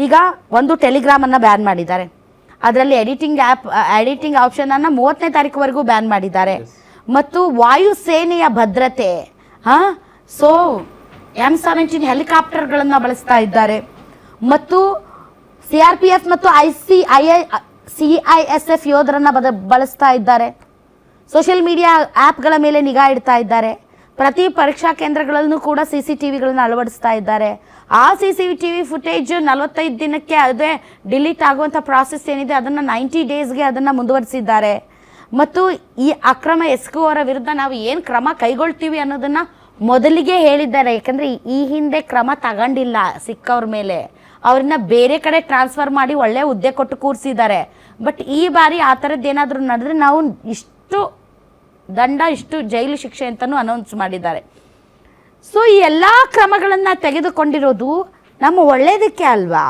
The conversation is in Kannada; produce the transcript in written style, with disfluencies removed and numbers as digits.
ಈಗ ಒಂದು ಟೆಲಿಗ್ರಾಮನ್ನು ಬ್ಯಾನ್ ಮಾಡಿದ್ದಾರೆ, ಅದರಲ್ಲಿ ಎಡಿಟಿಂಗ್ ಆಪ್ಷನನ್ನು 30ನೇ ತಾರೀಕುವರೆಗೂ ಬ್ಯಾನ್ ಮಾಡಿದ್ದಾರೆ. ಮತ್ತು ವಾಯುಸೇನೆಯ ಭದ್ರತೆ ಸೊ M17 ಹೆಲಿಕಾಪ್ಟರ್ಗಳನ್ನು ಬಳಸ್ತಾ ಇದ್ದಾರೆ. ಮತ್ತು CRPF ಮತ್ತು CISF ಯೋಧರನ್ನು ಬಳಸ್ತಾ ಇದ್ದಾರೆ. ಸೋಷಿಯಲ್ ಮೀಡಿಯಾ ಆ್ಯಪ್ಗಳ ಮೇಲೆ ನಿಗಾ ಇಡ್ತಾ ಇದ್ದಾರೆ. ಪ್ರತಿ ಪರೀಕ್ಷಾ ಕೇಂದ್ರಗಳಲ್ಲೂ ಕೂಡ CCTVಗಳನ್ನು ಅಳವಡಿಸ್ತಾ ಇದ್ದಾರೆ. ಆ CCTV ಫುಟೇಜ್ 45 ದಿನಕ್ಕೆ ಅದೇ ಡಿಲೀಟ್ ಆಗುವಂಥ ಪ್ರಾಸೆಸ್ ಏನಿದೆ ಅದನ್ನು 90 ಡೇಸ್ಗೆ ಅದನ್ನು ಮುಂದುವರಿಸಿದ್ದಾರೆ. ಮತ್ತು ಈ ಅಕ್ರಮ ಎಸ್ಕೋ ಅವರ ವಿರುದ್ಧ ನಾವು ಏನು ಕ್ರಮ ಕೈಗೊಳ್ತೀವಿ ಅನ್ನೋದನ್ನು ಮೊದಲಿಗೆ ಹೇಳಿದ್ದಾರೆ. ಯಾಕಂದರೆ ಈ ಹಿಂದೆ ಕ್ರಮ ತಗೊಂಡಿಲ್ಲ ಸಿಕ್ಕವ್ರ ಮೇಲೆ, ಅವ್ರನ್ನ ಬೇರೆ ಕಡೆ ಟ್ರಾನ್ಸ್ಫರ್ ಮಾಡಿ ಒಳ್ಳೆ ಹುದ್ದೆ ಕೊಟ್ಟು ಕೂರಿಸಿದ್ದಾರೆ. ಬಟ್ ಈ ಬಾರಿ ಆ ಥರದ್ದು ಏನಾದರೂ ನಡೆದ್ರೆ ನಾವು ಇಷ್ಟು ದಂಡ, ಇಷ್ಟು ಜೈಲು ಶಿಕ್ಷೆ ಅಂತಲೂ ಅನೌನ್ಸ್ ಮಾಡಿದ್ದಾರೆ. ಸೊ ಈ ಎಲ್ಲ ಕ್ರಮಗಳನ್ನು ತೆಗೆದುಕೊಂಡಿರೋದು ನಮ್ಮ ಒಳ್ಳೆಯದಕ್ಕೆ ಅಲ್ವಾ?